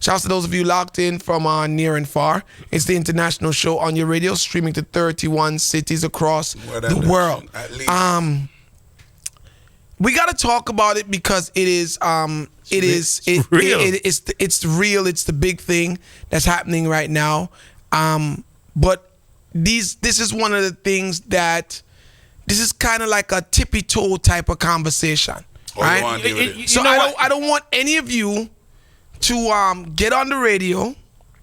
Shouts to those of you locked in from near and far. It's the international show on your radio, streaming to 31 cities across the world. At least. We got to talk about it because it's real. It's the big thing that's happening right now. But this is one of the things that this is kind of like a tippy toe type of conversation, right? I don't want any of you to get on the radio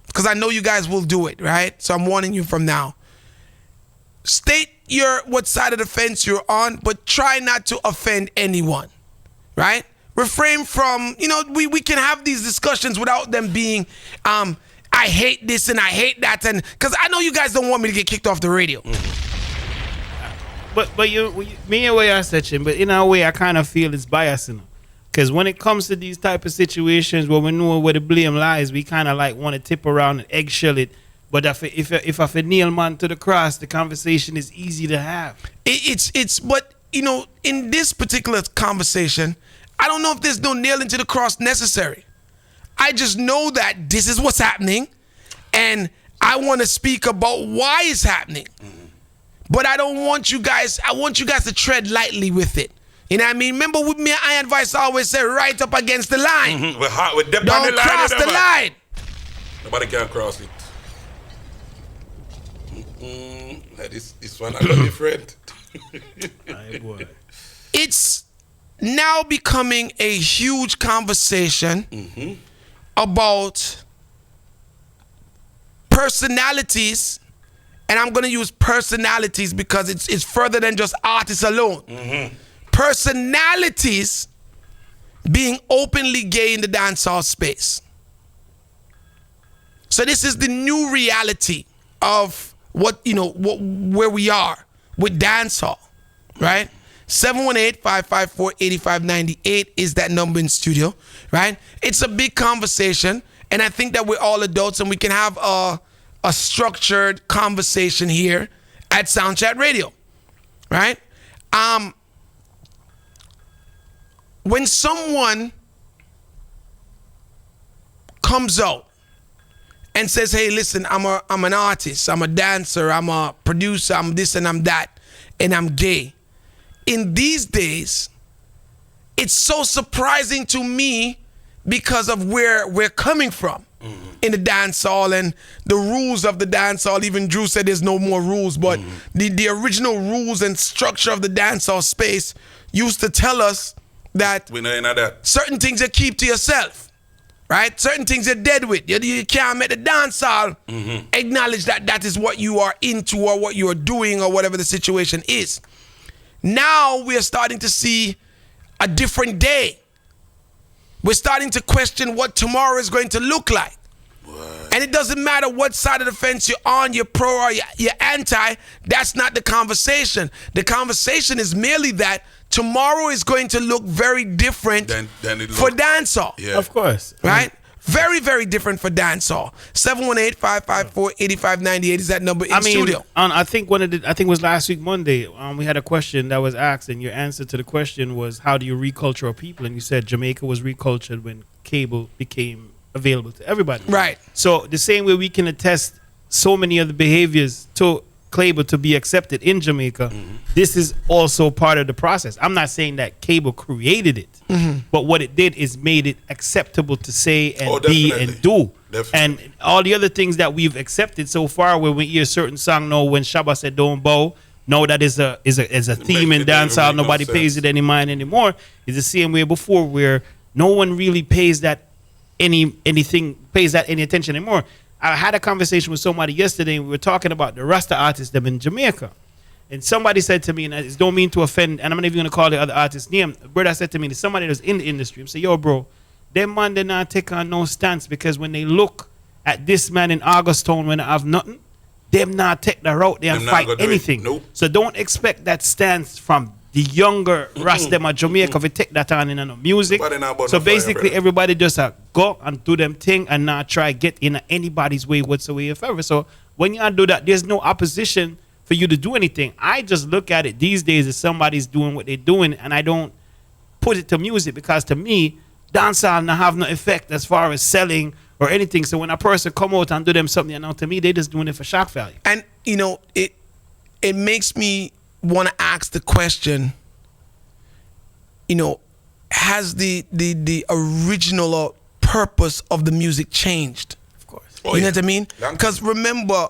because I know you guys will do it, right? So I'm warning you from now. State what side of the fence you're on, but try not to offend anyone, right? Refrain from, we can have these discussions without them being, I hate this and I hate that, and because I know you guys don't want me to get kicked off the radio. But me and way I said, but in a way I kind of feel it's biasing. Because when it comes to these type of situations where we know where the blame lies, we kind of like want to tip around and eggshell it. But if I nail man to the cross, the conversation is easy to have. But in this particular conversation, I don't know if there's no nailing to the cross necessary. I just know that this is what's happening, and I want to speak about why it's happening. But I want you guys to tread lightly with it. You know what I mean? Remember with me, Iron Vice always said, right up against the line. Mm-hmm. We're hot. We're don't cross the line. Nobody can cross it. This one I got different. It's now becoming a huge conversation about personalities, and I'm going to use personalities because it's further than just artists alone. Personalities being openly gay in the dancehall space. So this is the new reality of where we are with dancehall, right? 718-554-8598 is that number in studio, right? It's a big conversation, and I think that we're all adults and we can have a structured conversation here at Soundchat Radio, right? When someone comes out and says, hey, listen, I'm an artist, I'm a dancer, I'm a producer, I'm this and I'm that, and I'm gay. In these days, it's so surprising to me because of where we're coming from in the dancehall and the rules of the dancehall. Even Drew said there's no more rules, but the original rules and structure of the dancehall space used to tell us that certain things you keep to yourself. Right? Certain things you're dead with. You can't make the dancehall acknowledge that is what you are into or what you are doing or whatever the situation is. Now we are starting to see a different day. We're starting to question what tomorrow is going to look like. What? And it doesn't matter what side of the fence you're on, you're pro or you're anti, that's not the conversation. The conversation is merely that tomorrow is going to look very different for dancehall. Yeah. Of course. Right? Very, very different for dancehall. 718-554-8598 is that number in studio. I think it was last week Monday. We had a question that was asked, and your answer to the question was, how do you reculture a people? And you said Jamaica was recultured when cable became available to everybody. Right. So the same way we can attest so many of the behaviors to cable to be accepted in Jamaica, this is also part of the process. I'm not saying that cable created it, but what it did is made it acceptable to say and be and do. Definitely. And all the other things that we've accepted so far, where we hear a certain song, no, when Shabba said don't bow, no, that is a theme in dancehall. Nobody pays it any mind anymore. It's the same way before, where no one really pays that any attention anymore. I had a conversation with somebody yesterday, and we were talking about the Rasta artists them in Jamaica. And somebody said to me, and I don't mean to offend, and I'm not even going to call the other artist's name. A brother said to me, somebody that's in the industry, I say, yo, bro, them man, they not take on no stance, because when they look at this man in Augustown when they have nothing, them not take the route there and fight anything. Nope. So don't expect that stance from the younger Rasta them at Jamaica if we take that on in music. So basically everybody just go and do them thing and not try get in anybody's way whatsoever. So when you do that, there's no opposition for you to do anything. I just look at it these days as somebody's doing what they're doing, and I don't put it to music, because to me, dancehall not have no effect as far as selling or anything. So when a person come out and do them something, and now to me, they just doing it for shock value. And it makes me want to ask the question, has the original purpose of the music changed? Of course. Oh, You know yeah. what I mean? Because remember,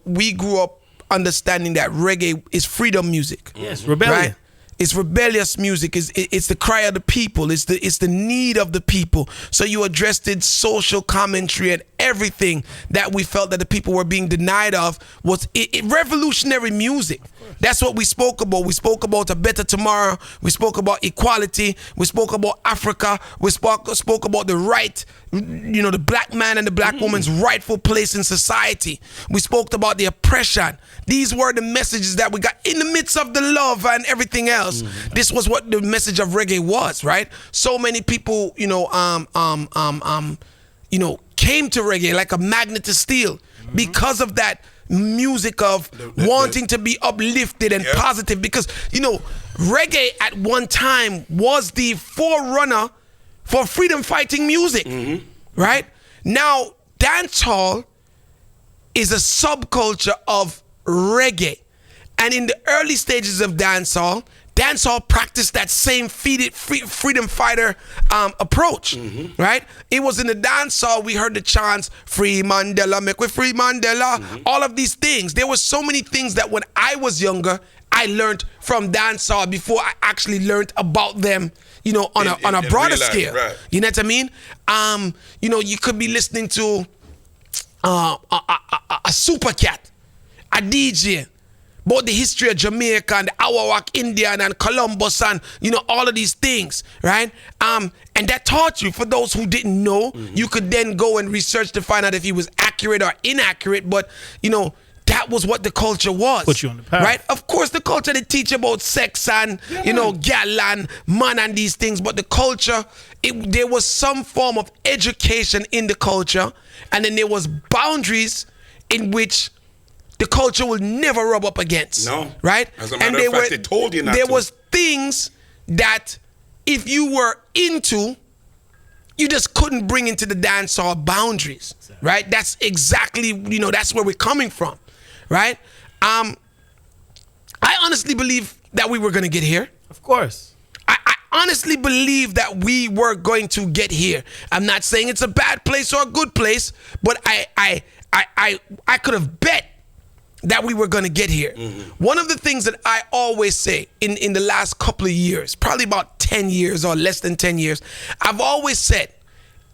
we grew up understanding that reggae is freedom music. Yes, rebellion. Right? It's rebellious music. It's the cry of the people. It's the need of the people. So you addressed it, social commentary and everything that we felt that the people were being denied of was revolutionary music. That's what we spoke about. We spoke about a better tomorrow. We spoke about equality. We spoke about Africa. We spoke about the right, the black man and the black woman's rightful place in society. We spoke about the oppression. These were the messages that we got in the midst of the love and everything else. This was what the message of reggae was, right? So many people, came to reggae like a magnet to steel because of that music of wanting to be uplifted and positive. Because reggae at one time was the forerunner for freedom fighting music, right? Now dancehall is a subculture of reggae, and in the early stages of dancehall practiced that same freedom fighter approach, right? It was in the dancehall we heard the chants, "Free Mandela, make we free Mandela," all of these things. There were so many things that when I was younger, I learned from dancehall before I actually learned about them, on a broader scale. Right. You know what I mean? You could be listening to a super cat, a DJ, about the history of Jamaica and the Awawak Indian and Columbus and all of these things, right? And that taught you, for those who didn't know, you could then go and research to find out if he was accurate or inaccurate, but that was what the culture was. Put you on the path. Right? Of course, the culture, they teach about sex and, gal and man and these things, but the culture, there was some form of education in the culture, and then there was boundaries in which the culture will never rub up against. No. Right? As a matter of fact, they told you not there to. was things that if you were into, you just couldn't bring into the dancehall boundaries. Exactly. Right? That's exactly, that's where we're coming from. Right? I honestly believe that we were going to get here. Of course. I honestly believe that we were going to get here. I'm not saying it's a bad place or a good place, but I could have bet that we were going to get here. One of the things that I always say in the last couple of years, probably about 10 years or less than 10 years, I've always said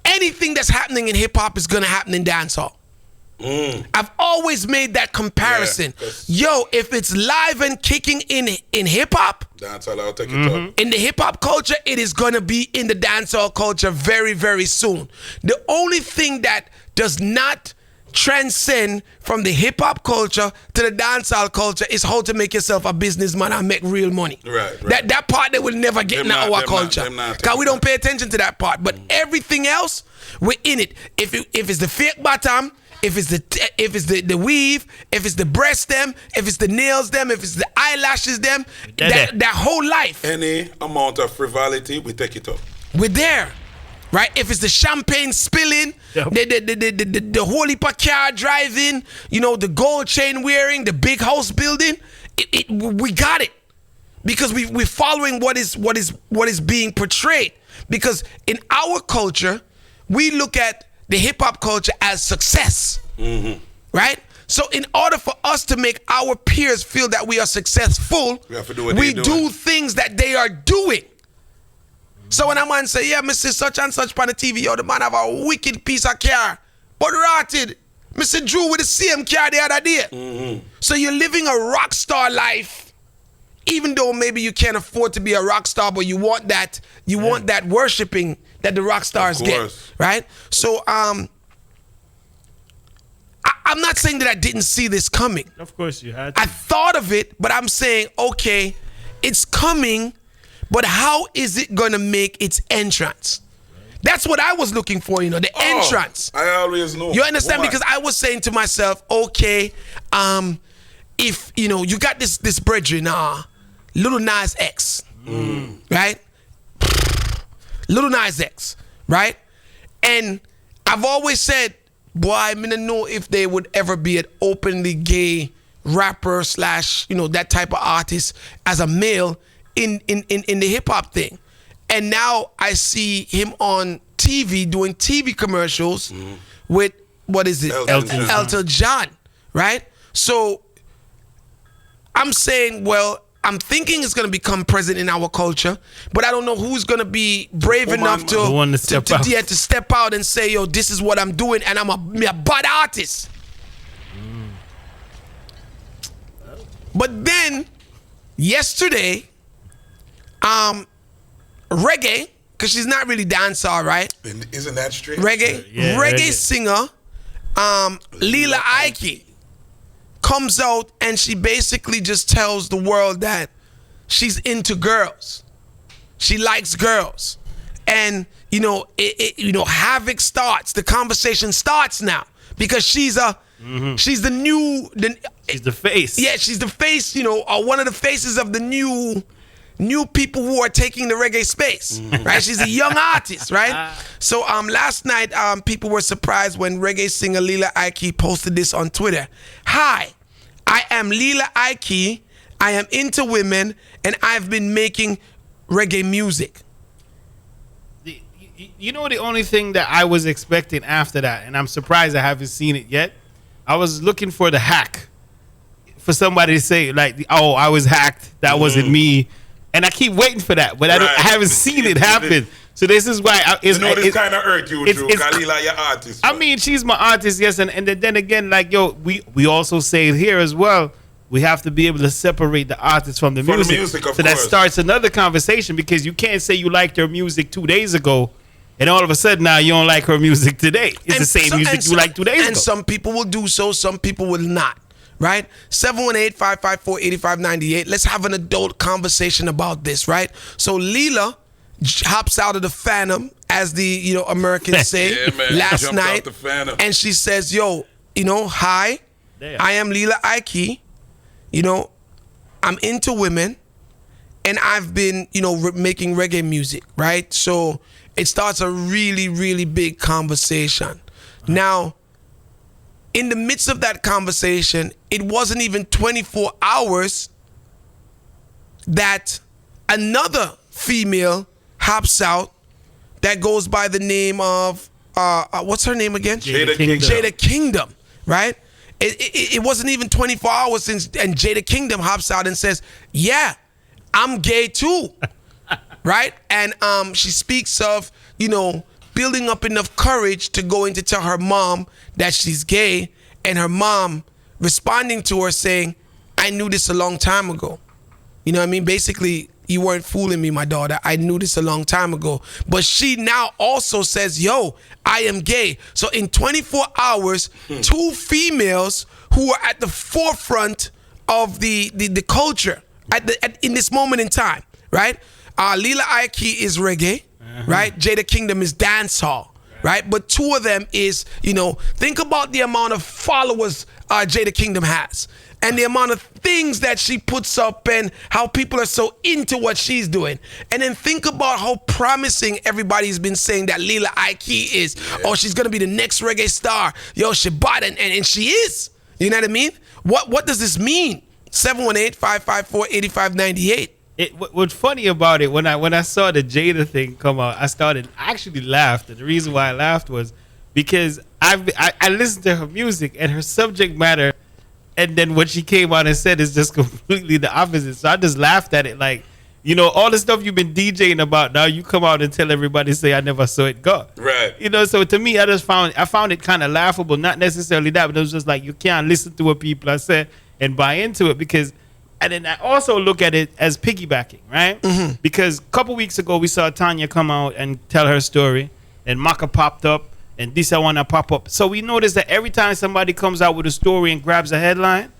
anything that's happening in hip hop is going to happen in dancehall. I've always made that comparison. Yo, if it's live and kicking in hip hop, dancehall, I'll take it up. in the hip hop culture, it is going to be in the dancehall culture very, very soon. The only thing that does not transcend from the hip hop culture to the dancehall culture is how to make yourself a businessman and make real money. Right. That part they will never get in our culture because we don't pay attention to that part. But everything else, we're in it. If it's the fake bottom, if it's the weave, if it's the breast them, if it's the nails them, if it's the eyelashes them, that whole life. Any amount of frivolity, we take it up. We're there. Right? If it's the champagne spilling, the holy car driving, the gold chain wearing, the big house building, we got it. Because we're following what is being portrayed. Because in our culture, we look at the hip hop culture as success. Right? So in order for us to make our peers feel that we are successful, we have to do what we they're do doing. things that they are doing. So when a man say, yeah, Mr. Such and Such on the TV, yo, the man have a wicked piece of car, but rotted. Mr. Drew with the same car the other day. So you're living a rock star life, even though maybe you can't afford to be a rock star, but you want that worshiping that the rock stars get, right? So I'm not saying that I didn't see this coming. Of course you had to. I thought of it, but I'm saying, okay, it's coming, but how is it going to make its entrance? That's what I was looking for, the entrance. I always know. You understand? Because I was saying to myself, okay, if, you got this brethren, Lil Nas X, right? Lil Nas X, right? And I've always said, boy, I don't know if they would ever be an openly gay rapper slash, that type of artist as a male in the hip hop thing. And now I see him on TV doing TV commercials with, what is it? Elton John, right? So I'm saying, well, I'm thinking it's going to become present in our culture, but I don't know who's going to be brave enough to step out and say, yo, this is what I'm doing, and I'm a bad artist. But then, yesterday, Reggae, because she's not really dancehall, right? Isn't that strange? Reggae singer, Leela Aiki, comes out and she basically just tells the world that she's into girls. She likes girls. And, havoc starts. The conversation starts now because she's the face. Yeah, she's the face, or one of the faces of the new people who are taking the reggae space, right? She's a young artist, right? So last night, people were surprised when reggae singer Leela Aiki posted this on Twitter. Hi, I am Leela Aiki. I am into women, and I've been making reggae music. The only thing that I was expecting after that, and I'm surprised I haven't seen it yet, I was looking for the hack. For somebody to say, like, oh, I was hacked. That wasn't me. And I keep waiting for that, but I haven't seen it happen. So this is why this kind of hurt you, Drew. Kalila, your artist. I mean, she's my artist, yes, and then again, like, yo, we also say it here as well. We have to be able to separate the artist from the music. Of so course. That starts another conversation, because you can't say you liked her music 2 days ago, and all of a sudden now you don't like her music today. It's the same music you liked 2 days ago. And some people will do so, some people will not. Right? 718-554-8598. Let's have an adult conversation about this, right? So Lila hops out of the Phantom, as the Americans say, last night, and she says, yo, hi, I am Leela Aiki. I'm into women, and I've been, making reggae music, right? So it starts a really, really big conversation. Now, in the midst of that conversation, it wasn't even 24 hours that another female hops out that goes by the name of, what's her name again? Jada Kingdom. Jada Kingdom, right? It wasn't even 24 hours since, and Jada Kingdom hops out and says, yeah, I'm gay too, right? And she speaks of, building up enough courage to go in to tell her mom that she's gay, and her mom responding to her saying, I knew this a long time ago. You know what I mean? Basically, you weren't fooling me, my daughter. I knew this a long time ago. But she now also says, yo, I am gay. So in 24 hours, two females who are at the forefront of the culture in this moment in time, right? Leela Aiki is reggae. Right? Jada Kingdom is dancehall, right? But two of them is, think about the amount of followers Jada Kingdom has, and the amount of things that she puts up, and how people are so into what she's doing. And then think about how promising everybody's been saying that Leela Aiki is. Oh, she's gonna be the next reggae star. Yo, she bought it, and she is. You know what I mean? What does this mean? 718-554-8598. What's funny about it, when I saw the Jada thing come out, I actually laughed. And the reason why I laughed was because I listened to her music and her subject matter, and then what she came out and said is just completely the opposite. So I just laughed at it, like, all the stuff you've been DJing about, now you come out and tell everybody, say I never saw it go. Right. So to me, I found it kind of laughable. Not necessarily that, but it was just like, you can't listen to what people are saying and buy into it, because. And then I also look at it as piggybacking, right? Mm-hmm. Because a couple weeks ago, we saw Tanya come out and tell her story, and Maka popped up, and this I want to pop up. So we notice that every time somebody comes out with a story and grabs a headline,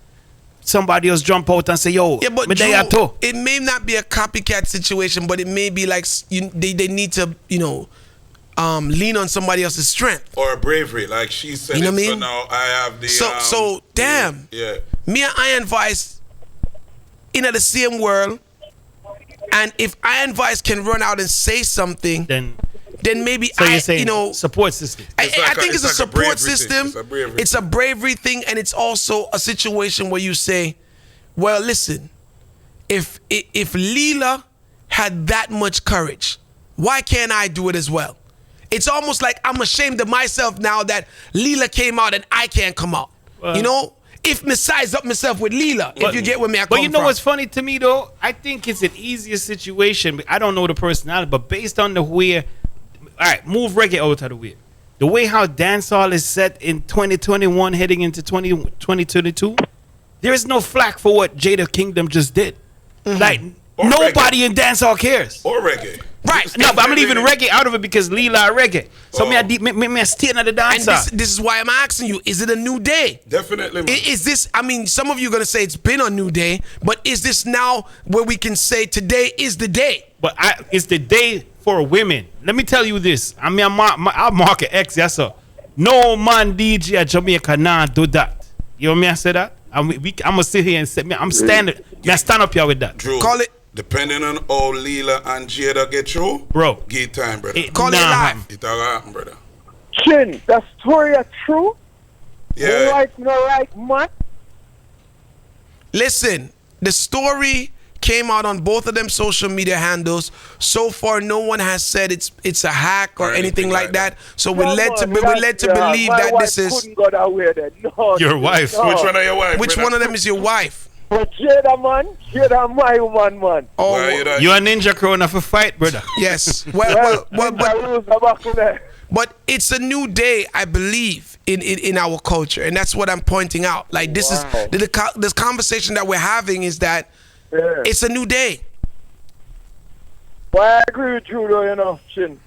somebody else jump out and say, yo, but Drew, it may not be a copycat situation, but it may be like they need to, lean on somebody else's strength. Or bravery, like she said. You know what I mean? So now I have the... So damn. Yeah. Me and Iron Vice in the same world, and if Iron Vice can run out and say something, then then maybe So you're saying support system. I think it's a support bravery system. thing. It's a bravery thing, and it's also a situation where you say, well, listen, if Leela had that much courage, why can't I do it as well? It's almost like I'm ashamed of myself now that Leela came out and I can't come out. If me size up myself with Leela, if you get where me I come from. But you know what's funny to me though? I think it's an easier situation. I don't know the personality, but based on the way, all right, move reggae out of the way. The way how dancehall is set in 2021 heading into 2022, there is no flack for what Jada Kingdom just did. Like, or nobody reggae. in dancehall cares. Or reggae. Right. No, but I'm leaving reggae out of it because Leela reggae. So me I stay in the dancehall. And this is why I'm asking you, is it a new day? Definitely, man. Is this, I mean, some of you are going to say it's been a new day, but is this now where we can say today is the day? But it's the day for women. Let me tell you this. I mean, I'll mark an X, yes, sir. No man DJ at Jamaica now do that. You know me, I say that? I'm going to sit here and say, I'm standing. I stand up here with that. Drew, call it. Depending on how Leela and Jada get through, bro, give time, brother. Call it live. It all happen, brother. Chin, that story is true? Yeah. No right, man. Listen, the story came out on both of them social media handles. So far, no one has said it's a hack or anything like that. So we're led to believe that this is. Couldn't go that way then. No, your wife. No. Which one are your wife? Which brother? one of them is your wife? But Jada, man. Jada, my woman, man. Oh, you a ninja crown for fight, brother. yes. But it's a new day, I believe, in our culture, and that's what I'm pointing out. Like this is this conversation that we're having is that it's a new day. Well, I agree with you, though, Chin.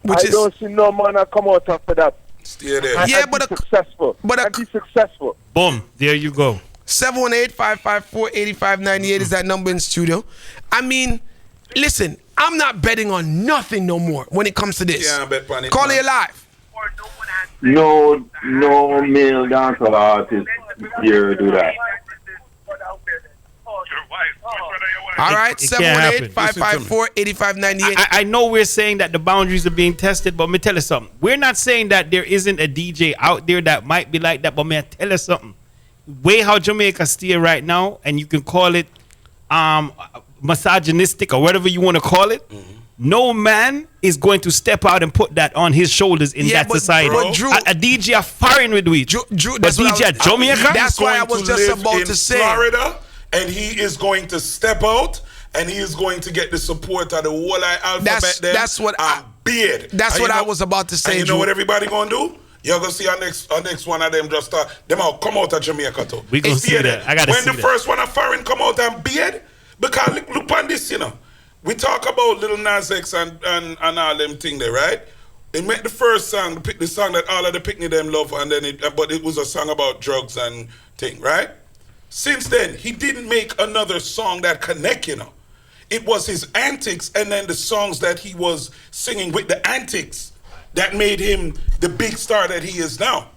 I don't see no man come out after that. Stay there. And be successful. Be successful. Boom. There you go. 718-554-8598 is that number in studio. I mean, listen, I'm not betting on nothing no more when it comes to this. Yeah, I bet on it. Call it live. No male dancehall artist here do that. All right, It can't 718-554-8598. I know we're saying that the boundaries are being tested, but let me tell you something. We're not saying that there isn't a DJ out there that might be like that, but may I tell you something? Way how Jamaica steer right now, and you can call it misogynistic or whatever you want to call it. No man is going to step out and put that on his shoulders in that society. But Drew, a DJ are foreign with we. Drew, but DJ at Jamaica? That's why I was just about to say. Florida, and he is going to step out, and he is going to get the support of the whole alphabet. That's what I was about to say. And you know what everybody gonna do? You're gonna see our next one of them just them out come out of Jamaica too. We gonna see that. I gotta see that. When the first one of foreign come out and beard, because look on this, we talk about Lil Nas X and all them thing there, right? They made the first song, the song that all of the picnic them love, and then but it was a song about drugs and thing, right? Since then, he didn't make another song that connect, It was his antics and then the songs that he was singing with the antics that made him the big star that he is now.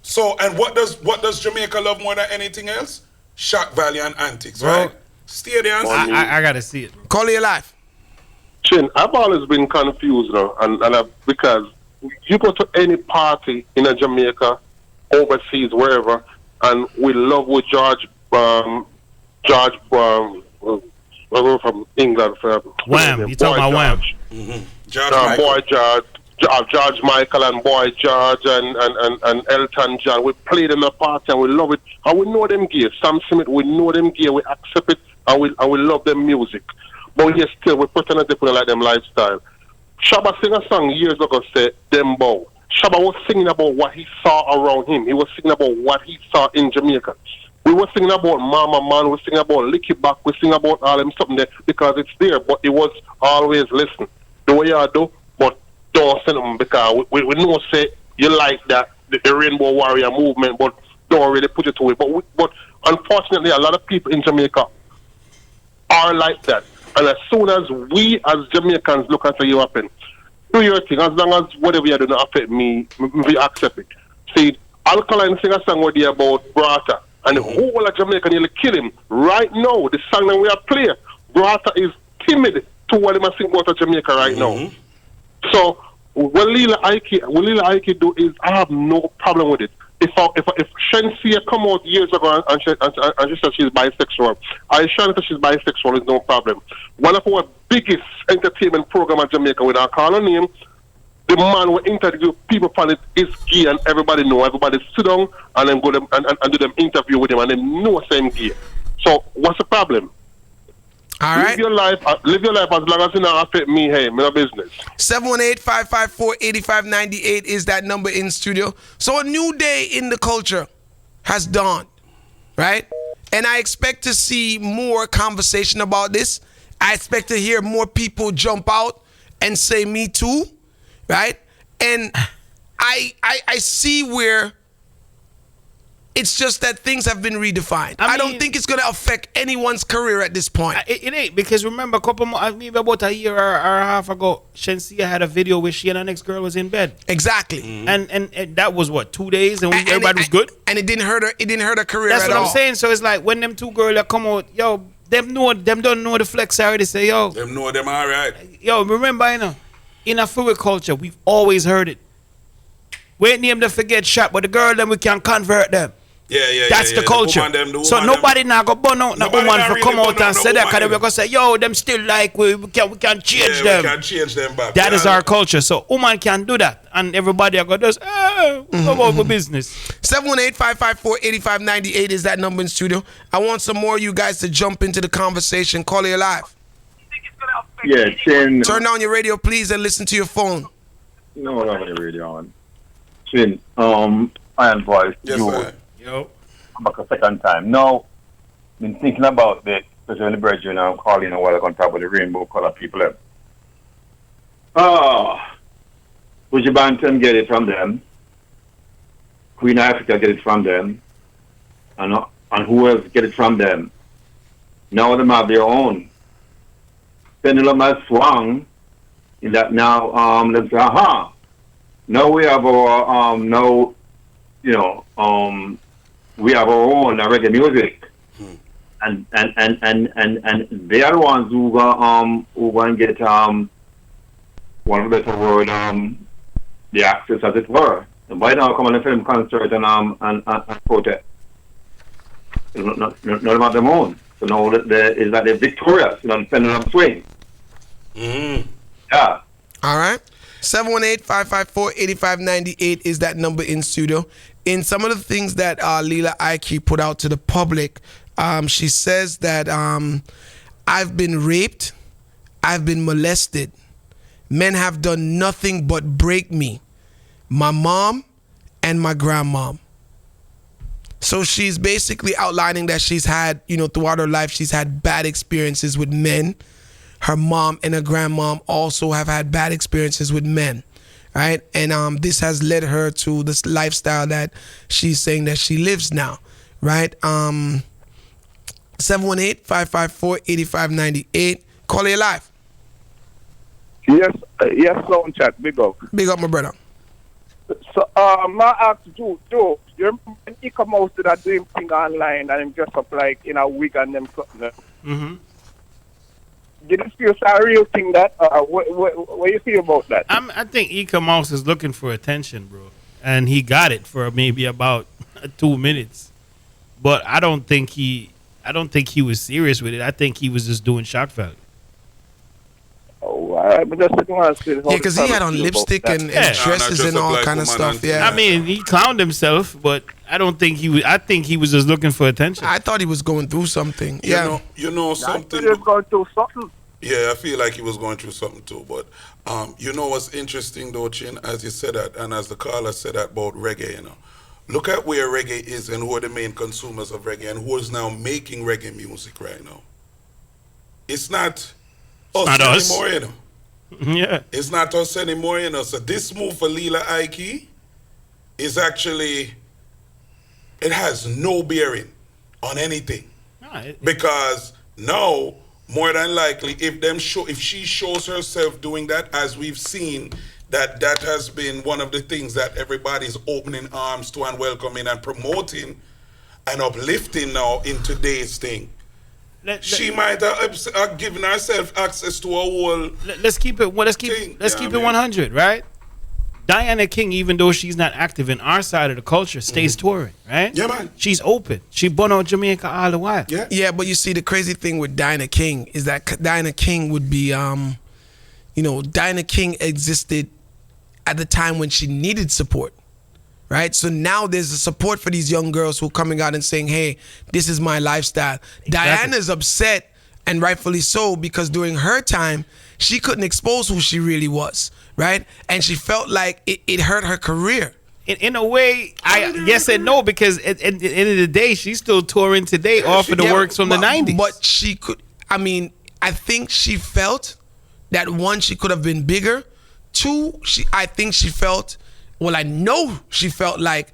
So, and what does Jamaica love more than anything else? Shock value and antics, right? Stay there. I gotta see it. Call it live. Chin, I've always been confused now, because you go to any party in a Jamaica, overseas, wherever, and we love with George from England. Wham, you talking about Wham? George Michael and Boy George and Elton John. We played in the party and we love it. And we know them gear. Sam Smith, we know them gear. We accept it and we love them music. But yet still, we pretend that they put like them lifestyle. Shabba sang a song years ago, say, Them Bow. Shabba was singing about what he saw around him. He was singing about what he saw in Jamaica. We were singing about Mama Man, we were singing about Licky Back, we sing about all them something there because it's there, but it was always listen. Do what you do, but don't send them because we know say you like that, the Rainbow Warrior movement, but don't really put it to it. But unfortunately, a lot of people in Jamaica are like that. And as soon as we as Jamaicans look at you happen, do your thing. As long as whatever you do not affect me, we accept it. See, Alkaline sing a song where they about Brata. And the whole of Jamaica nearly kill him. Right now, the song that we are playing, Brata is timid to what he must sing about Jamaica right now. So what Leela Aiki do is I have no problem with it. If Shensia come out years ago and she said she's bisexual, I sure that she's bisexual is no problem. One of our biggest entertainment program in Jamaica with our call her name, the man will interview people from it is gay and everybody know. Everybody sit down and then go them and do them interview with him and then know same gay. So what's the problem? All right. Live your life as long as it not affect me. Hey, me no business. 718-554-8598 is that number in studio. So a new day in the culture has dawned, right? And I expect to see more conversation about this. I expect to hear more people jump out and say me too, right? And I see where it's just that things have been redefined. I don't think it's going to affect anyone's career at this point. It ain't, because remember, maybe about a year or a half ago, Shensia had a video where she and her next girl was in bed. Exactly. And that was what, 2 days, and everybody was good. And it didn't hurt her. It didn't hurt her career. That's at what all. I'm saying. So it's like when them two girls that come out, yo, them don't know the flex already. Say, yo, Them know them all right. yo, remember, in a fluid culture, we've always heard it. We ain't name them forget shot, but the girl them we can convert them. That's the culture. So nobody now go burn out the woman for come out and say that, because we're gonna say, yo, them still like we can change them. We can change them back. That is our culture. So woman can do that, and everybody are gonna just go about the business. 718-554-8598 is that number in studio. I want some more of you guys to jump into the conversation. Call it live. Yeah, Chin. Turn down your radio, please, and listen to your phone. No, I don't have the radio on. Chin, Iron Voice. Yes, sir. Yo. I'm back a second time. Now, been thinking about this, especially in the brethren, I'm calling a while on top of the rainbow color people. Buju Banton get it from them. Queen Africa get it from them. And who else get it from them? Now them have their own. Pendulum has swung in that now, them say, now we have our, we have our own reggae music, and they are the ones who go get one of the better word the access, as it were. And by now come on a film concert and protest. Not about them own. So now is that they're victorious, depending on swing. Yeah. All right. 718-554-8598 is that number in studio. In some of the things that Leela Aiki put out to the public, she says that I've been raped, I've been molested. Men have done nothing but break me, my mom and my grandmom. So she's basically outlining that she's had, throughout her life, she's had bad experiences with men. Her mom and her grandmom also have had bad experiences with men, right? And this has led her to this lifestyle that she's saying that she lives now, right? 718-554-8598. Call it live. Yes, sound chat. Big up. Big up, my brother. So, I asked you, you remember when he come out to that doing thing online and him dress up like in a wig and them something? Mm-hmm. Did you feel it's a real thing that? What you feel about that? I think Ika Mouse is looking for attention, bro, and he got it for maybe about 2 minutes. But I don't think he was serious with it. I think he was just doing shock value. Oh, I'm just sitting on Yeah, because he had on lipstick and dresses and all kind of stuff. Yeah. I mean, he clowned himself, but I don't think he was. I think he was just looking for attention. I thought he was going through something. You know something. He was going through something. Yeah, I feel like he was going through something too. But you know what's interesting though, Chin, as you said that, and as the caller said that about reggae, look at where reggae is and who are the main consumers of reggae and who is now making reggae music right now. It's not us anymore, Yeah. It's not us anymore, So this move for Leela Aiki is actually, it has no bearing on anything. Because now, more than likely, if she shows herself doing that, as we've seen, that has been one of the things that everybody's opening arms to and welcoming and promoting and uplifting now in today's thing. she might have given herself access to a whole. Let's keep it. Well, let's keep it 100, right? Diana King, even though she's not active in our side of the culture, stays touring, right? Yeah, man. She's open. She bun out Jamaica all the while. Yeah. Yeah, but you see, the crazy thing with Diana King is that Diana King would be, Diana King existed at the time when she needed support, right? So now there's a support for these young girls who are coming out and saying, hey, this is my lifestyle. Exactly. Diana's upset, and rightfully so, because during her time, she couldn't expose who she really was, right? And she felt like it hurt her career. In a way, yes and no, because at the end of the day, she's still touring today off of the works from the 90s. But she could, I think she felt that, one, she could have been bigger. Two, I know she felt like,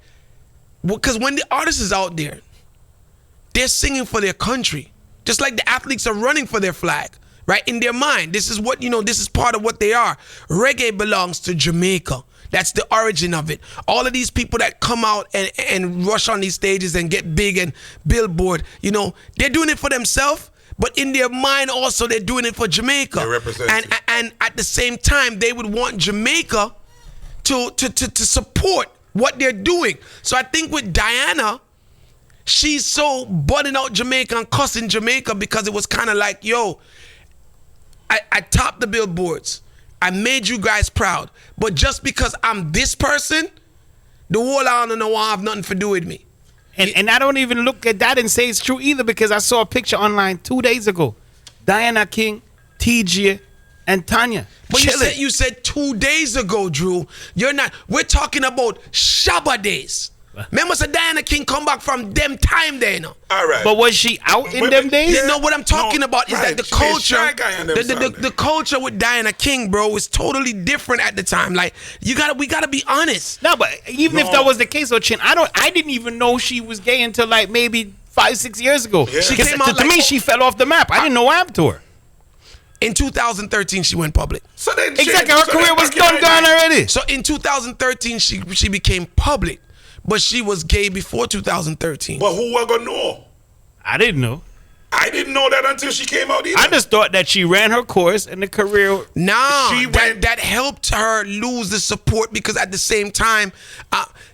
because when the artist is out there, they're singing for their country, just like the athletes are running for their flag. Right, in their mind, this is what, this is part of what they are. Reggae belongs to Jamaica. That's the origin of it. All of these people that come out and rush on these stages and get big and billboard, they're doing it for themselves, but in their mind also they're doing it for Jamaica. They represent it. And at the same time, they would want Jamaica to support what they're doing. So I think with Diana, she's so butting out Jamaica and cussing Jamaica because it was kind of like, yo, I topped the billboards. I made you guys proud. But just because I'm this person, the whole island don't have nothing to do with me. And I don't even look at that and say it's true either, because I saw a picture online 2 days ago. Diana King, TJ, and Tanya. But you said 2 days ago, Drew. You're not. We're talking about Shabba days. Remember, Diana King come back from them time there, All right. But was she out in them days? Yeah, no, what I'm talking about is that the culture, the culture with Diana King, bro, is totally different at the time. Like, we gotta be honest. No, but even if that was the case, Chin, I didn't even know she was gay until like maybe 5-6 years ago. Yeah. She came out to me, she fell off the map. I didn't know what happened to her. In 2013, she went public. So then, exactly, her career was gone already. So in 2013, she became public. But she was gay before 2013. But who was gonna know? I didn't know. I didn't know that until she came out either. I just thought that she ran her course and the career. That helped her lose the support, because at the same time,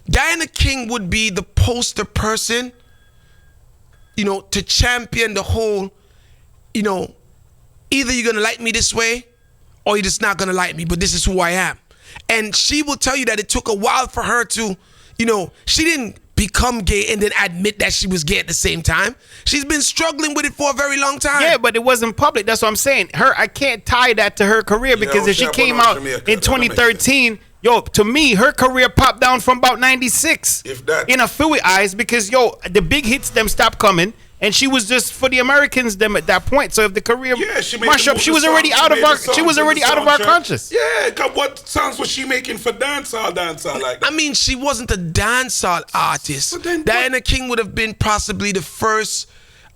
Diana King would be the poster person, to champion the whole, either you're gonna like me this way or you're just not gonna like me, but this is who I am. And she will tell you that it took a while for her to, she didn't become gay and then admit that she was gay at the same time. She's been struggling with it for a very long time. Yeah, but it wasn't public. That's what I'm saying. I can't tie that to her career, because if she came out in 2013, to me, her career popped down from about 96. If that. In a few eyes, because, the big hits them stopped coming. And she was just for the Americans them at that point. So if the career mash up, she was already out of our conscious. Yeah, cause what songs was she making for dancehall like that? She wasn't a dancehall artist. Diana King would have been possibly the first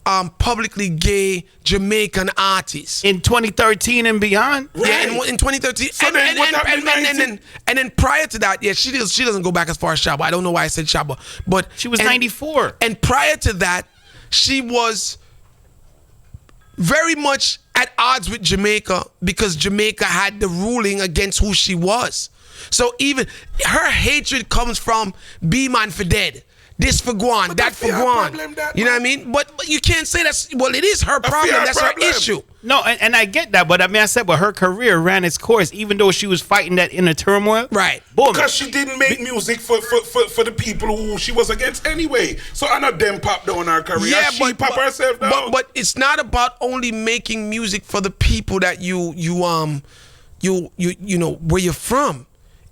publicly gay Jamaican artist in 2013 and beyond. Right. Yeah, in 2013. So and then prior to that, she doesn't go back as far as Shabba. I don't know why I said Shabba, but she was 94. And prior to that, she was very much at odds with Jamaica, because Jamaica had the ruling against who she was. So even her hatred comes from B-Man for dead. This for Guan, that for Guan. You know what I mean? But you can't say that's, it is her problem. That's her issue. No, and I get that, but I said, her career ran its course, even though she was fighting that inner turmoil. Right. Boom. Because she didn't make music for the people who she was against anyway. So I know them pop down her career. Yeah, she pop herself down. But it's not about only making music for the people that you where you're from.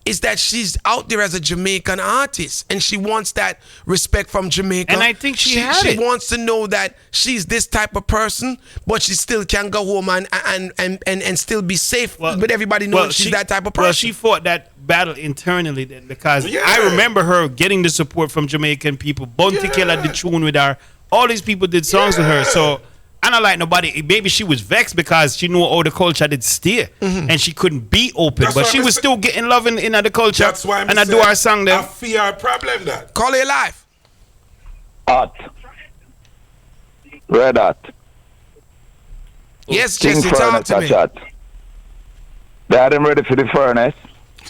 Is that she's out there as a Jamaican artist, and she wants that respect from Jamaica. And I think she wants to know that she's this type of person, but she still can go home and still be safe with everybody knowing she's that type of person. Well, she fought that battle internally then, because I remember her getting the support from Jamaican people. Bounty Killer did tune with her. All these people did songs with her. So I don't like nobody. Maybe she was vexed because she knew all the culture did steer, and she couldn't be open. But she was still getting love in the culture. That's why I do our song there. I fear a problem that. Call it live. Hot. Red hot. Yes, King Jesse, talk Furnace to a me. chat. They had them ready for the furnace.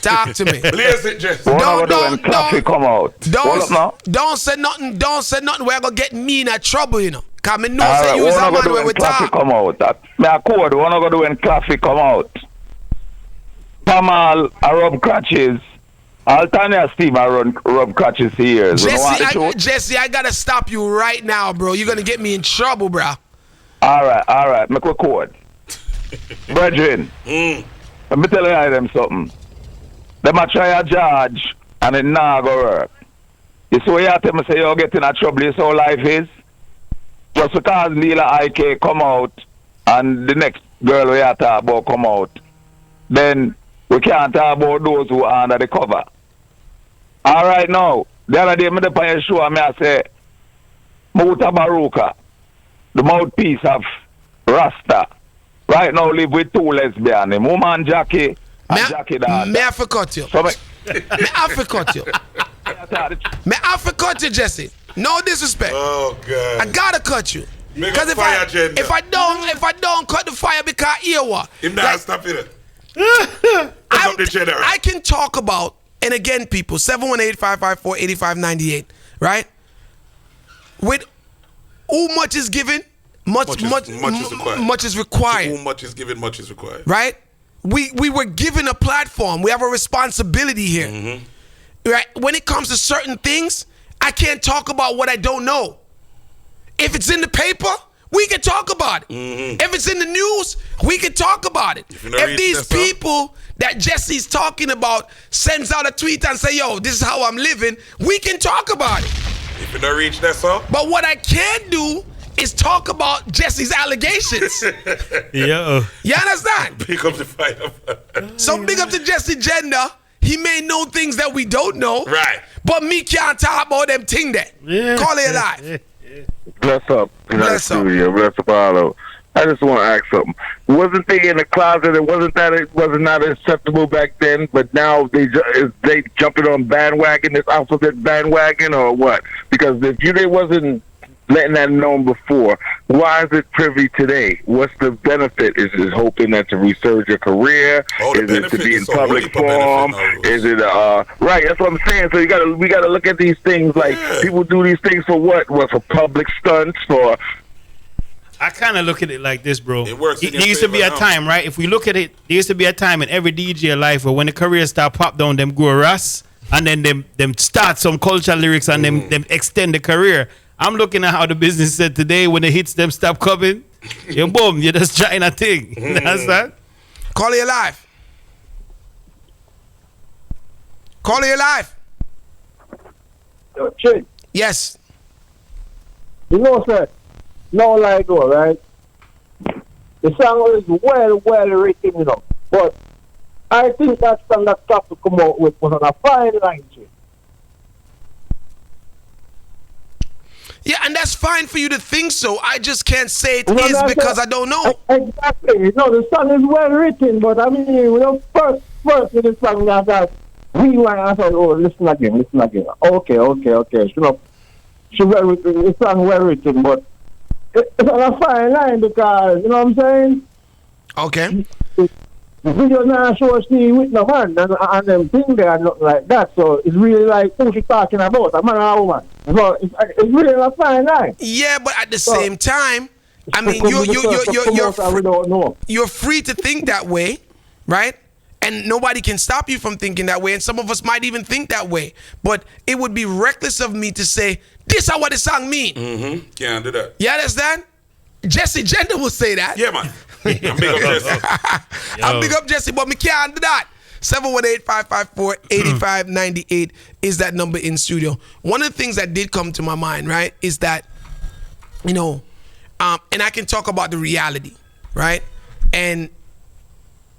Talk to me. Blaze it, Jesse. What Don't- am I do when don't- coffee come out? Hold up now. Don't say nothing. Don't say nothing. We're gonna get me in a trouble, you know. Cause me know All say right, you what is am a I man do when we when coffee talk. come out? Me a code. What am I do when coffee come out? Pamal, I rub crutches. Altania Steve, I rub crutches here. You know what the truth? Jesse, I gotta stop you right now, bro. You're gonna get me in trouble, bro. All right. Make a code. Brethren, let me tell you them something. Them a try a judge and it nah go work. You see what you tell me say you're getting in trouble, you see how life is? Just because Leela Aiki come out and the next girl we are talking about come out, then we can't talk about those who are under the cover. All right now, the other day I did on your show and I say, Mouta Baruka, the mouthpiece of Rasta, right now live with two lesbians, the woman Jackie and Jackie Dad. May I forgot you? So May I forgot you? May I forgot you, Jesse? No disrespect. Oh, God. I gotta cut you. Make Because a fire agenda. if I don't cut the fire because here what? Him not Like, stop it. I'm- Up the general. I can talk about, and again, people, 718-554-8598, right? With who much is given, much is required. Much is required. Too much is given, much is required. Right? We were given a platform. We have a responsibility here. Mm-hmm. Right? When it comes to certain things, I can't talk about what I don't know. If it's in the paper, we can talk about it. Mm-hmm. If it's in the news, we can talk about it. If these people that Jesse's talking about sends out a tweet and say, yo, this is how I'm living, we can talk about it. If you don't reach that, sir. But what I can't do is talk about Jesse's allegations. Yo. You understand? Pick up the fire. So big up to Jesse Gender. He may know things that we don't know. Right. But me can't talk about them things there. Yeah. Call it live. Bless up. Bless up. Bless up, Arlo. I just want to ask something. Wasn't they in the closet? It wasn't not acceptable back then, but now is they jumping on bandwagon, this alphabet bandwagon, or what? Because if they wasn't letting that known before, why is it privy today? What's the benefit? Is it hoping that to resurge your career? The Is it to benefit be in is a public whole heap of form? benefit now. Is it right? That's what I'm saying. So we gotta look at these things like people do these things for what? What, for public stunts? For I kind of look at it like this, bro. It works in There your used to be favor a now. time, right? If we look at it, there used to be a time in every DJ life where when the career start pop down, them go Ras, and then them start some culture lyrics and them extend the career. I'm looking at how the business said today when the hits them stop coming. You boom, you're just trying a thing. That's that. Call it live. Call it live. Yo, Chin, Yes. you know, sir, no lie though, right? The song is well written, you know. But I think that song that Cap to come out with was on a fine line, Chin. Yeah, and that's fine for you to think so. I just can't say it You know is what I'm because saying? I don't know. Exactly. No, the song is well written, but I mean, you know, first with the song that we went and said, oh, listen again. Okay. You know, the song well written, but it's on a fine line because, you know what I'm saying? Okay. The video now shows me with no man and them thing there and nothing like that. So it's really like who she talking about, a man or a woman. So it's really a fine line. Yeah, but at the same time, I mean, we don't know. you're free to think that way, right? And nobody can stop you from thinking that way. And some of us might even think that way. But it would be reckless of me to say, this is what the song mean. Mm-hmm. Can't do that. You understand? Jesse Gender will say that. Yeah, man. I'm big up Jesse. I'm big up Jesse, but me can't do that. 718-554-8598 is that number in studio. One of the things that did come to my mind, right, is that, you know, and I can talk about the reality, right? And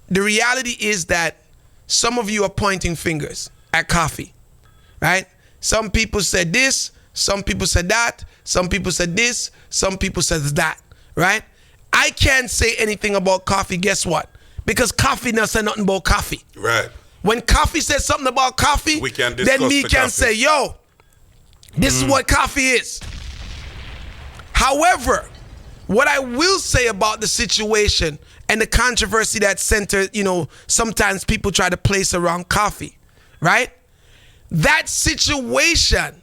the reality is that some of you are pointing fingers at coffee, right? Some people said this, some people said that, some people said this, some people said that, right? I can't say anything about coffee, guess what? Because coffee doesn't say nothing about coffee. Right. When coffee says something about coffee, We can then discuss me the can coffee. say, yo, this is what coffee is. However, What I will say about the situation and the controversy that centered, sometimes people try to place around coffee, right? That situation,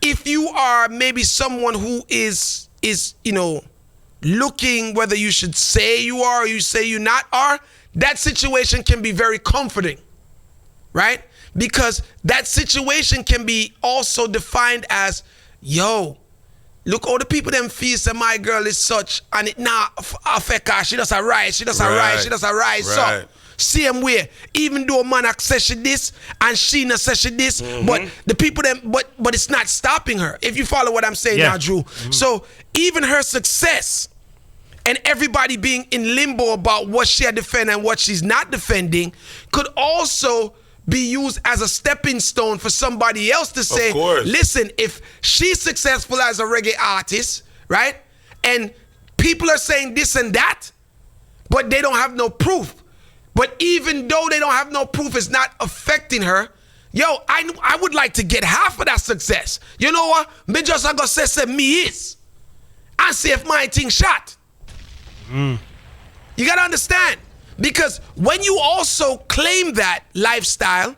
if you are maybe someone who is looking whether you should say you are or you say you not are, that situation can be very comforting, right? Because that situation can be also defined as, yo, look all the people them feel say my girl is such and it not affect her. She does a rise, she does a rise, she does a rise. So same way, even though man says she this and she not says she this, but the people them, but it's not stopping her. If you follow what I'm saying now, Drew. So even her success and everybody being in limbo about what she had defended and what she's not defending could also be used as a stepping stone for somebody else to say, listen, if she's successful as a reggae artist, right? And people are saying this and that, but they don't have no proof. But even though they don't have no proof, it's not affecting her. Yo, I would like to get half of that success. You know what? Me just gonna say me is. And see if my thing shot. You gotta understand. Because when you also claim that lifestyle,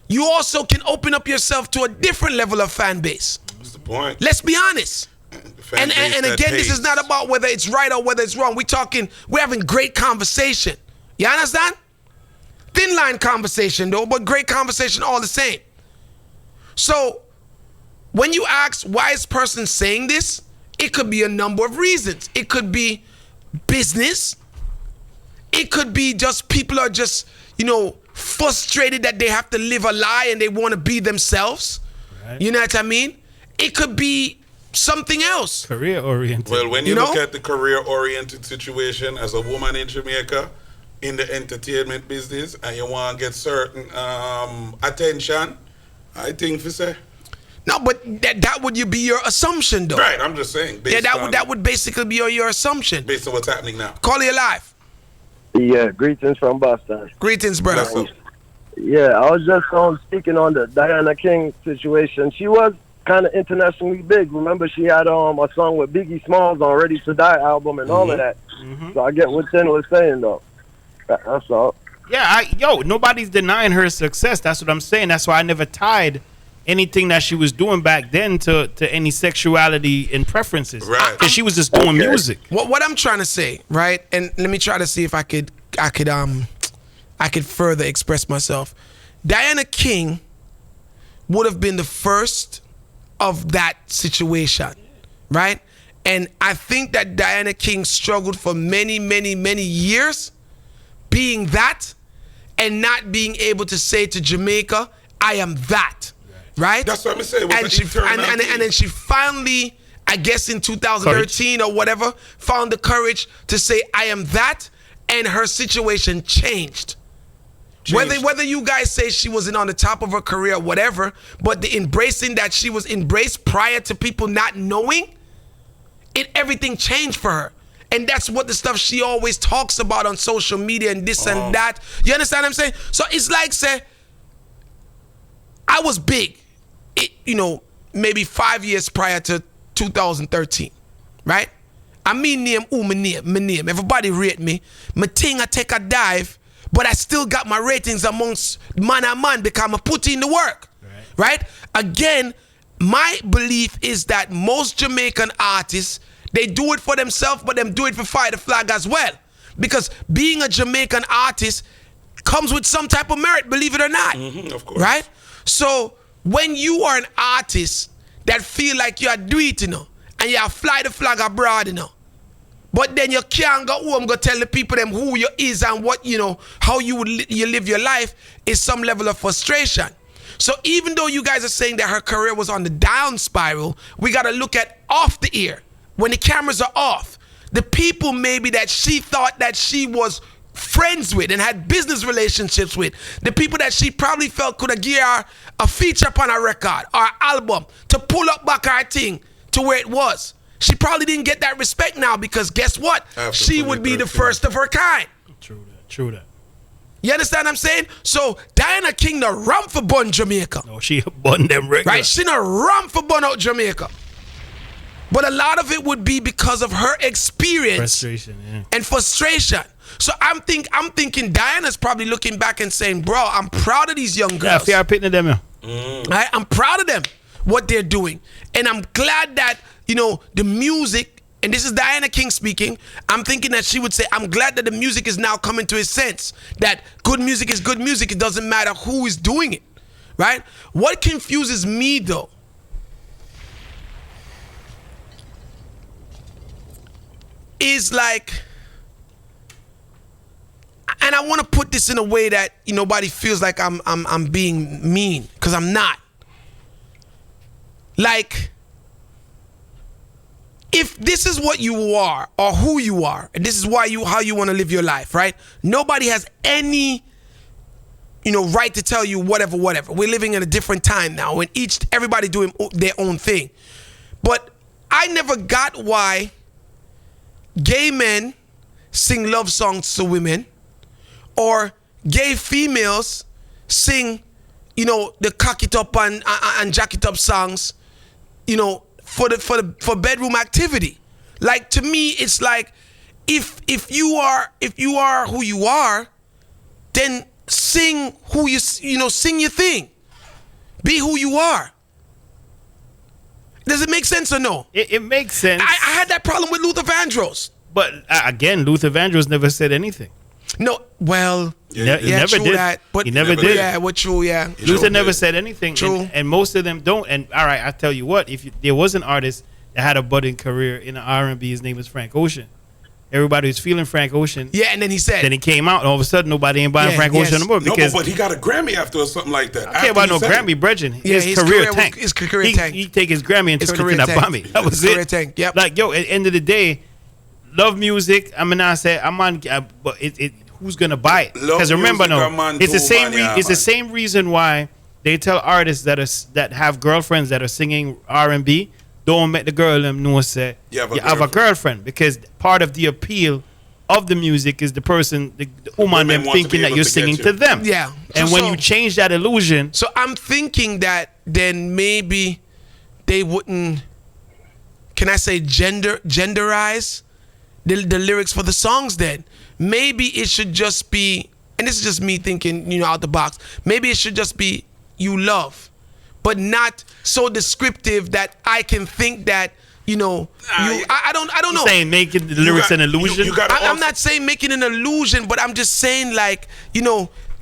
you also can open up yourself to a different level of fan base. What's the point? Let's be honest. And again, this is not about whether it's right or whether it's wrong. We're having great conversation. You understand? Thin line conversation though, but great conversation all the same. So when you ask why is person saying this, it could be a number of reasons. It could be business. It could be just people are just, frustrated that they have to live a lie and they want to be themselves. Right. You know what I mean? It could be something else. Career-oriented. Well, when you look at the career-oriented situation as a woman in Jamaica, in the entertainment business, and you want to get certain attention, I think for say. No, but that would be your assumption, though. Right, I'm just saying. That would basically be your assumption. Based on what's happening now. Call you live. Yeah, greetings from Boston. Greetings, brother. Yeah, I was just speaking on the Diana King situation. She was kind of internationally big. Remember, she had a song with Biggie Smalls on Ready to Die album and all of that. So I get what Tin was saying, though. That's all. Yeah, nobody's denying her success. That's what I'm saying. That's why I never tied anything that she was doing back then to any sexuality and preferences. Right. Because she was just doing music. What I'm trying to say, right? And let me try to see if I could further express myself. Diana King would have been the first of that situation, right? And I think that Diana King struggled for many, many, many years being that and not being able to say to Jamaica, I am that. Right? That's what I'm saying. And then she finally, I guess in 2013 or whatever, found the courage to say, I am that, and her situation changed. Whether you guys say she wasn't on the top of her career or whatever, but the embracing that she was embraced prior to people not knowing, everything changed for her. And that's what the stuff she always talks about on social media and this and that. You understand what I'm saying? So it's like, say, I was big, maybe 5 years prior to 2013, right? I mean my name. Everybody rate me. My thing, I take a dive, but I still got my ratings amongst man and man because I put in the work, right? Again, my belief is that most Jamaican artists, they do it for themselves, but them do it for Fight the Flag as well. Because being a Jamaican artist comes with some type of merit, believe it or not. Of course. Right? So when you are an artist that feel like you are doing it, and you fly the flag abroad, but then you can't go home, go tell the people them who you is and what, how you live your life, is some level of frustration. So even though you guys are saying that her career was on the down spiral, we got to look at off the air, when the cameras are off, the people maybe that she thought that she was friends with and had business relationships with, the people that she probably felt could have given her a feature upon her record or album to pull up back her thing to where it was. She probably didn't get that respect now because guess what? She would be the first of her kind. True that. You understand what I'm saying? So Diana King the run for bun Jamaica. No, she bun them regular. Right? She no run for bun out Jamaica. But a lot of it would be because of her experience Frustration, yeah. and frustration. So I'm thinking Diana's probably looking back and saying, bro, I'm proud of these young Yeah, girls. fear pitting them, yeah. Right? I'm proud of them, what they're doing. And I'm glad that, the music, and this is Diana King speaking, I'm thinking that she would say, I'm glad that the music is now coming to a sense that good music is good music. It doesn't matter who is doing it. Right? What confuses me, though, is like, and I want to put this in a way that nobody feels like I'm being mean, because I'm not. Like, if this is what you are or who you are, and this is how you want to live your life, right? Nobody has any right to tell you whatever. We're living in a different time now, and everybody doing their own thing. But I never got why gay men sing love songs to women, or gay females sing, the cock it up and jack it up songs, for bedroom activity. Like, to me, it's like, if you are who you are, then sing who sing your thing. Be who you are. Does it make sense or no? It makes sense. I had that problem with Luther Vandross. But again, Luther Vandross never said anything. No, well, He never true did. that, but he never did. Yeah, well, true, yeah. Luther never said anything. True. And most of them don't. And all right, I tell you what, there was an artist that had a budding career in the R&B, his name was Frank Ocean. Everybody was feeling Frank Ocean. Yeah, and then he said. Then he came out, and all of a sudden, nobody ain't buying Frank Ocean anymore. No, Because but he got a Grammy after or something like that. I can't about no Grammy, Brethren. His career tanked. His career tanked. He take his Grammy and turn it to that bommy. That was His career it. tanked, yep. Like, yo, at the end of the day, love music. I mean, I said, I'm on, but who's gonna buy it? Because remember, it's the same reason why they tell artists that have girlfriends that are singing R&B, don't make the girl them know say you have a girlfriend, because part of the appeal of the music is the person, the woman, them thinking that you're singing to them. Yeah. And when you change that illusion, so I'm thinking that then maybe they wouldn't, can I say genderize the lyrics for the songs then. Maybe it should just be, and this is just me thinking, out the box, maybe it should just be you love, but not so descriptive that I can think that, I don't know. You're saying making the lyrics an illusion? I'm not saying making an illusion, but I'm just saying, like,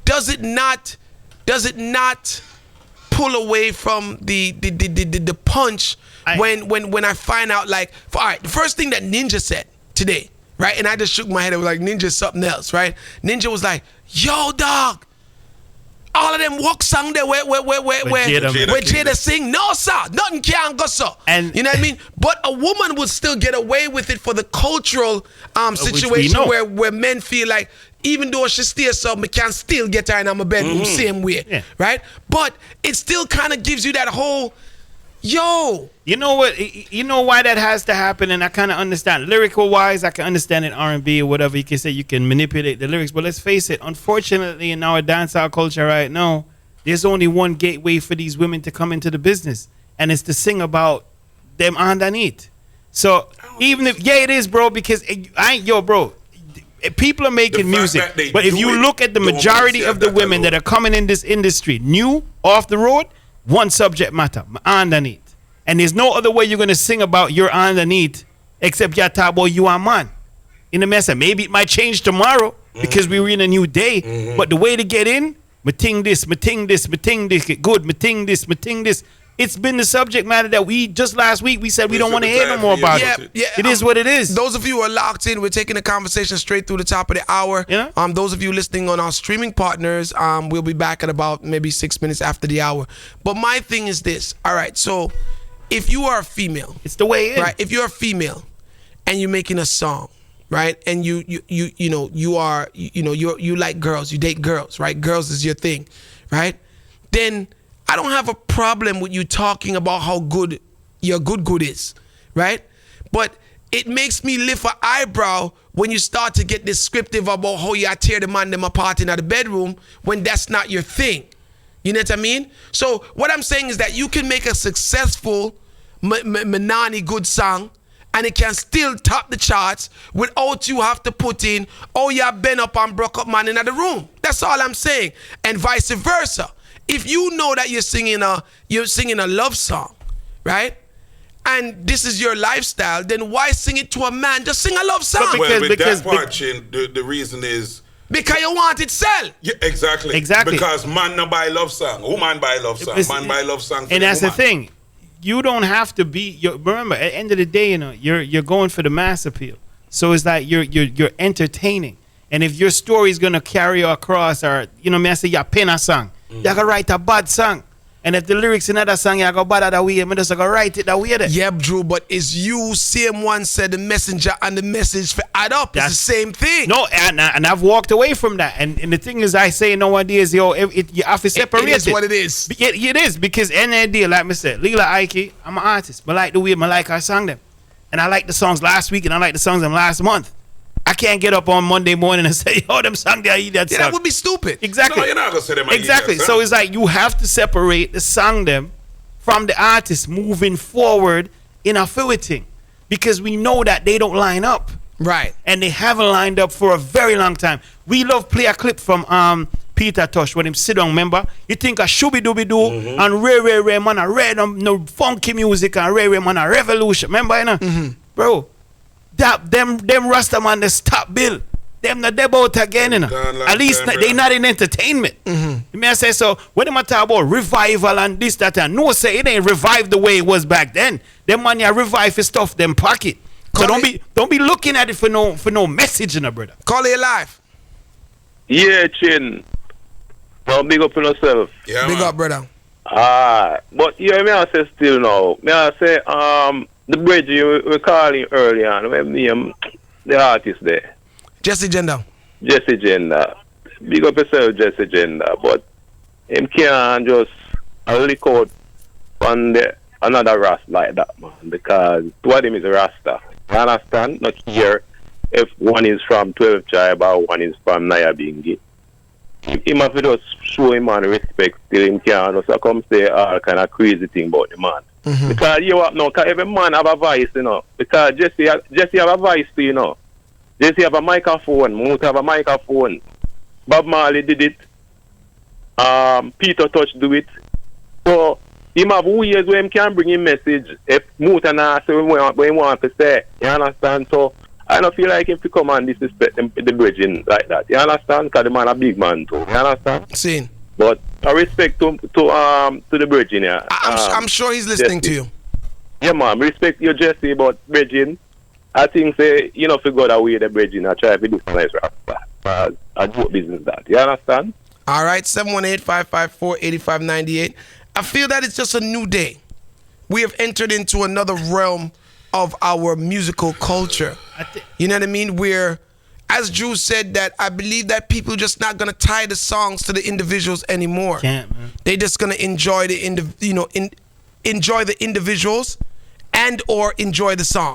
does it not pull away from the punch when I find out, like, all right, the first thing that Ninja said today, right? And I just shook my head. I was like, Ninja's something else, right? Ninja was like, yo, dog, all of them walk song there where Jada sing, no sir, nothing can go so. And you know what I mean? But a woman would still get away with it for the cultural situation where men feel like, even though she stays so, me can still get her in my bedroom same way, right? But it still kind of gives you that whole, yo. You know what? You know why that has to happen, and I kind of understand. Lyrical wise, I can understand it, R&B or whatever. You can say you can manipulate the lyrics, but let's face it. Unfortunately, in our dancehall culture right now, there's only one gateway for these women to come into the business, and it's to sing about them underneath. So even if it is, bro, because bro. People are making music, but if you look at the majority of the women that are coming in this industry, new, off the road, one subject matter, underneath. And there's no other way you're going to sing about your underneath except you talk about you are man. In the message, maybe it might change tomorrow because we're in a new day. But the way to get in, me ting this, get good, me ting this. It's been the subject matter that we just last week we said we don't want to hear no more about it. Yeah, it is what it is. Those of you who are locked in, we're taking the conversation straight through the top of the hour. Yeah. Those of you listening on our streaming partners, we'll be back at about maybe 6 minutes after the hour. But my thing is this. All right, so if you are a female, it's the way in. Right? If you're a female and you're making a song, right? And you like girls, you date girls, right? Girls is your thing, right? Then I don't have a problem with you talking about how good your good is, right? But it makes me lift an eyebrow when you start to get descriptive about how you tear the man them apart in the bedroom when that's not your thing. You know what I mean? So what I'm saying is that you can make a successful Manani good song, and it can still top the charts without you have to put in, oh, yeah, been up and broke up man in the room. That's all I'm saying. And vice versa. If you know that you're singing a love song, right? And this is your lifestyle, then why sing it to a man? Just sing a love song. That part, Chin, the reason is because you want it sell. Yeah, exactly. Because man no buy love song. Woman buy love song. Man buy love song. And that's the thing. You don't have to be. Remember, at the end of the day, you're going for the mass appeal. So it's like you're entertaining. And if your story is gonna carry across, or I say you pen a song, you gotta write a bad song. And if the lyrics in that song, you go bad that way, I just go write it that way there. Yeah, Drew, but it's you, same one said the messenger and the message for add up. It's the same thing. No, and I've walked away from that. And the thing is, I say nowadays, you have to separate it. It is what it is. It is, because in that deal, like I said, Leela Aiki, I'm an artist. But I like the way I like her song them. And I like the songs last week, and I like the songs them last month. I can't get up on Monday morning and say, oh, them song there, that song. That would be stupid. Exactly. No, you're not going to say them. Exactly. So it's like you have to separate the song them from the artist moving forward in a thing, because we know that they don't line up. Right. And they haven't lined up for a very long time. We love play a clip from Peter Tosh when him sit down, remember? You think a shooby-dooby-doo and Ray man a red no funky music and Ray man a revolution. Remember, Bro, them Rasta man they stop bill. Them not deb out again, At least they not in entertainment. You may say so. When they talk about revival and this, that, and no say it ain't revived the way it was back then. Them man ya revive his stuff, them pocket. So don't be looking at it for no message, brother. Call it live. Yeah, Chin. Well, big up on yourself. Yeah, big man. up, brother. But yeah, me I say still now. Me I say the bridge you were calling earlier on, when me the artist there. Jesse Gender. Jesse Gender. Big up yourself, Jesse Gender. But him can't just lick out on another Rasta like that, man. Because two of them is a Rasta. You understand? Not here if one is from 12 tribe or one is from Nyabingi. Him have to just show him man respect till him can't just come say all kind of crazy thing about the man. Because you what now, because every man have a voice, Because Jesse have a voice too, Jesse have a microphone, Moot have a microphone. Bob Marley did it. Peter Touch do it. So him have ways where him can bring him message if Moot and I say what he want to say. You understand? So I don't feel like if you come and disrespect the bridging like that. You understand? Because the man a big man too. You understand? Seen. But I respect to the bridging, yeah. I'm sure he's listening Jesse. to you. Yeah, man. Respect you, Jesse, but bridging, I think say you know if you go that way the bridging, I try to do some nice rap. I do business that. You understand? All right, 718-554-8598. I feel that it's just a new day. We have entered into another realm of our musical culture. You know what I mean? Where, as Drew said, that I believe that people just not gonna tie the songs to the individuals anymore. Can't, man. They just gonna enjoy the enjoy the individuals and or enjoy the song.